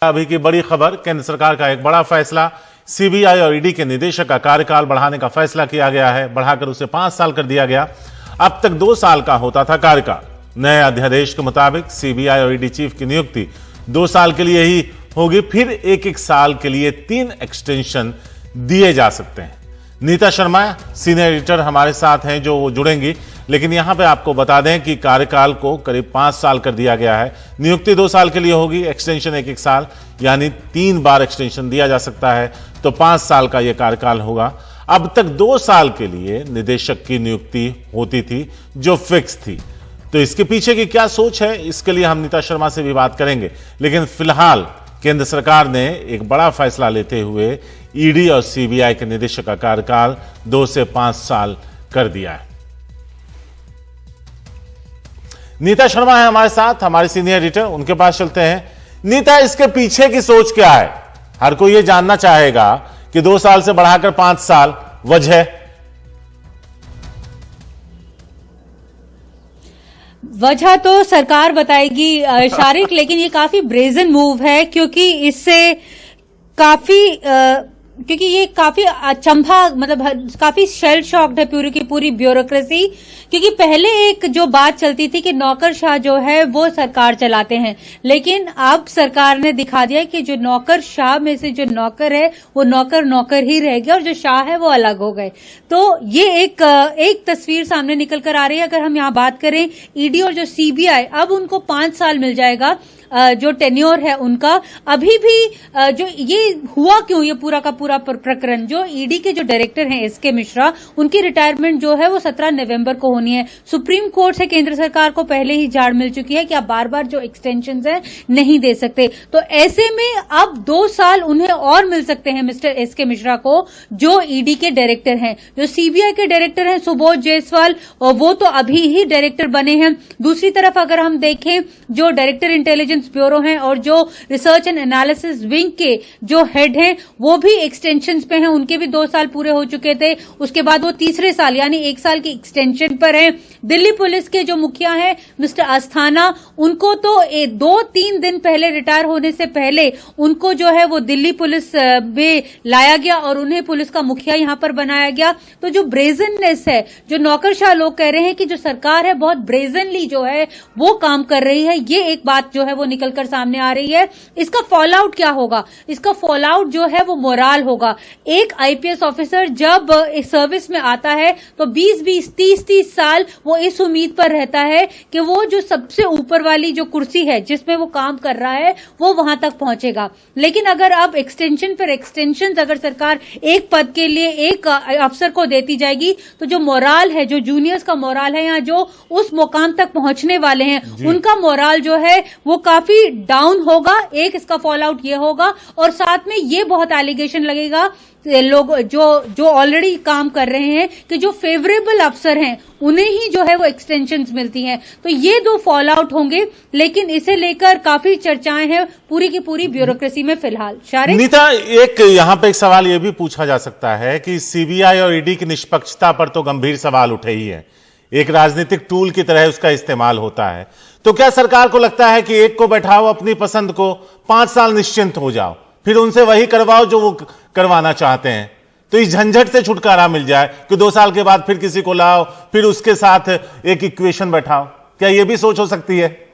अभी की बड़ी खबर, केंद्र सरकार का एक बड़ा फैसला, सीबीआई और ईडी के निदेशक का कार्यकाल बढ़ाने का फैसला किया गया है। बढ़ाकर उसे 5 साल कर दिया गया। अब तक 2 साल का होता था कार्यकाल। नए अध्यादेश के मुताबिक सीबीआई और ईडी चीफ की नियुक्ति 2 साल के लिए ही होगी। फिर 1-1 साल के लिए 3 एक्सटेंशन दिए जा सकते हैं। नीता शर्मा सीनियर एडिटर हमारे साथ हैं जो जुड़ेंगी, लेकिन यहां पे आपको बता दें कि कार्यकाल को करीब 5 साल कर दिया गया है। नियुक्ति 2 साल के लिए होगी, एक्सटेंशन 1-1 साल, यानी 3 बार एक्सटेंशन दिया जा सकता है, तो 5 साल का यह कार्यकाल होगा। अब तक 2 साल के लिए निदेशक की नियुक्ति होती थी जो फिक्स थी। तो इसके पीछे की क्या सोच है, इसके लिए हम नीता शर्मा से भी बात करेंगे। लेकिन फिलहाल केंद्र सरकार ने एक बड़ा फैसला लेते हुए ईडी और सीबीआई के निदेशक का कार्यकाल 2 से 5 साल कर दिया है। नीता शर्मा है हमारे साथ, हमारे सीनियर एडिटर, उनके पास चलते हैं। नीता, इसके पीछे की सोच क्या है? हर कोई यह जानना चाहेगा कि 2 साल से बढ़ाकर 5 साल, वजह तो सरकार बताएगी शारिक, लेकिन ये काफी ब्रेजन मूव है क्योंकि इससे क्योंकि ये काफी अचंभा, मतलब काफी शेल शॉक्ड है पूरी की पूरी ब्यूरोक्रेसी। क्योंकि पहले एक जो बात चलती थी कि नौकरशाह जो है वो सरकार चलाते हैं, लेकिन अब सरकार ने दिखा दिया कि जो नौकरशाह में से जो नौकर है वो नौकर ही रह गया और जो शाह है वो अलग हो गए। तो ये एक तस्वीर सामने निकल कर आ रही है। अगर हम यहाँ बात करें ईडी और जो सीबीआई, अब उनको 5 साल मिल जाएगा जो टेन्योर है उनका। अभी भी जो ये हुआ क्यों, ये पूरा का पूरा प्रकरण, जो ईडी के जो डायरेक्टर हैं एसके मिश्रा, उनकी रिटायरमेंट जो है वो 17 नवंबर को होनी है। सुप्रीम कोर्ट से केंद्र सरकार को पहले ही झाड़ मिल चुकी है कि आप बार बार जो एक्सटेंशन है नहीं दे सकते। तो ऐसे में अब 2 साल उन्हें और मिल सकते हैं मिस्टर एसके मिश्रा को, जो ईडी के डायरेक्टर हैं। जो सीबीआई के डायरेक्टर हैं सुबोध जायसवाल, वो तो अभी ही डायरेक्टर बने हैं। दूसरी तरफ अगर हम देखें, जो डायरेक्टर इंटेलिजेंस ब्यूरो हैं और जो रिसर्च एंड एनालिसिस विंग के जो हेड हैं वो भी एक्सटेंशन पे हैं। उनके भी 2 साल पूरे हो चुके थे, उसके बाद वो तीसरे साल यानी 1 साल की एक्सटेंशन पर हैं। दिल्ली पुलिस के जो मुखिया हैं मिस्टर अस्थाना, उनको तो 2-3 दिन पहले रिटायर होने से पहले उनको जो है वो दिल्ली पुलिस में लाया गया और उन्हें पुलिस का मुखिया यहां पर बनाया गया। तो जो ब्रेजननेस है, जो नौकरशाह लोग कह रहे हैं कि जो सरकार है बहुत ब्रेजनली जो है वो काम कर रही है, ये एक बात जो है वो निकलकर सामने आ रही है। इसका फॉल आउट क्या होगा? इसका फॉल आउट जो है वो मोराल होगा। एक आईपीएस ऑफिसर जब इस सर्विस में आता है तो 20-20, 30-30 साल वो इस उम्मीद पर रहता है कि वो जो सबसे ऊपर वाली जो कुर्सी है जिसमें वो काम कर रहा है वो वहां तक पहुंचेगा। लेकिन अगर अब एक्सटेंशन पर एक्सटेंशन अगर सरकार एक पद के लिए एक अफसर को देती जाएगी तो जो मोराल है, जो जूनियर्स का मोराल है या जो उस मुकाम तक पहुंचने वाले हैं उनका मोराल जो है वो काफी डाउन होगा। एक इसका फॉल आउट ये होगा और साथ में ये बहुत एलिगेशन लगेगा लोग जो ऑलरेडी काम कर रहे हैं कि जो फेवरेबल अफसर हैं उन्हें ही जो है वो एक्सटेंशंस मिलती हैं। तो ये 2 फॉल आउट होंगे, लेकिन इसे लेकर काफी चर्चाएं हैं पूरी की पूरी ब्यूरोक्रेसी में फिलहाल। शारिक, नीता, एक यहां पे एक सवाल यह भी पूछा जा सकता है कि सीबीआई और ईडी की निष्पक्षता पर तो गंभीर सवाल उठे ही है। एक राजनीतिक टूल की तरह उसका इस्तेमाल होता है। तो क्या सरकार को लगता है कि एक को बैठाओ अपनी पसंद को, 5 साल निश्चिंत हो जाओ, फिर उनसे वही करवाओ जो वो करवाना चाहते हैं, तो इस झंझट से छुटकारा मिल जाए कि 2 साल के बाद फिर किसी को लाओ, फिर उसके साथ एक इक्वेशन बैठाओ? क्या यह भी सोच हो सकती है?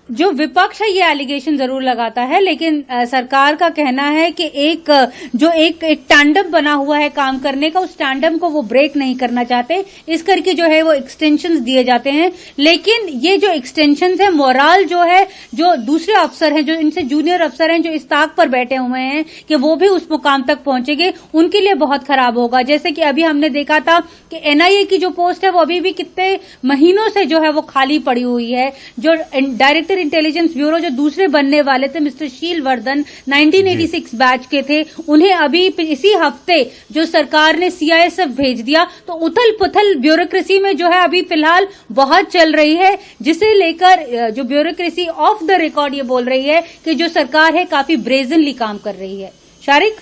जो विपक्ष है ये एलिगेशन जरूर लगाता है, लेकिन सरकार का कहना है कि एक टैंडम बना हुआ है काम करने का, उस टैंडम को वो ब्रेक नहीं करना चाहते, इस करके जो है वो एक्सटेंशंस दिए जाते हैं। लेकिन ये जो एक्सटेंशंस है, मोराल जो है, जो दूसरे अफसर हैं, जो इनसे जूनियर अफसर हैं, जो इस ताक पर बैठे हुए हैं कि वो भी उस मुकाम तक पहुंचेंगे, उनके लिए बहुत खराब होगा। जैसे कि अभी हमने देखा था कि एनआईए की जो पोस्ट है वो अभी भी कितने महीनों से जो है वो खाली पड़ी हुई है। जो डायरेक्टर इंटेलिजेंस ब्यूरो जो दूसरे बनने वाले थे मिस्टर शील वर्धन, 1986 बैच के थे, उन्हें अभी इसी हफ्ते जो सरकार ने सीआईएसएफ भेज दिया। तो उथल पुथल ब्यूरोक्रेसी में जो है अभी फिलहाल बहुत चल रही है, जिसे लेकर जो ब्यूरोक्रेसी ऑफ द रिकॉर्ड ये बोल रही है कि जो सरकार है काफी ब्रेजनली काम कर रही है। शारिक।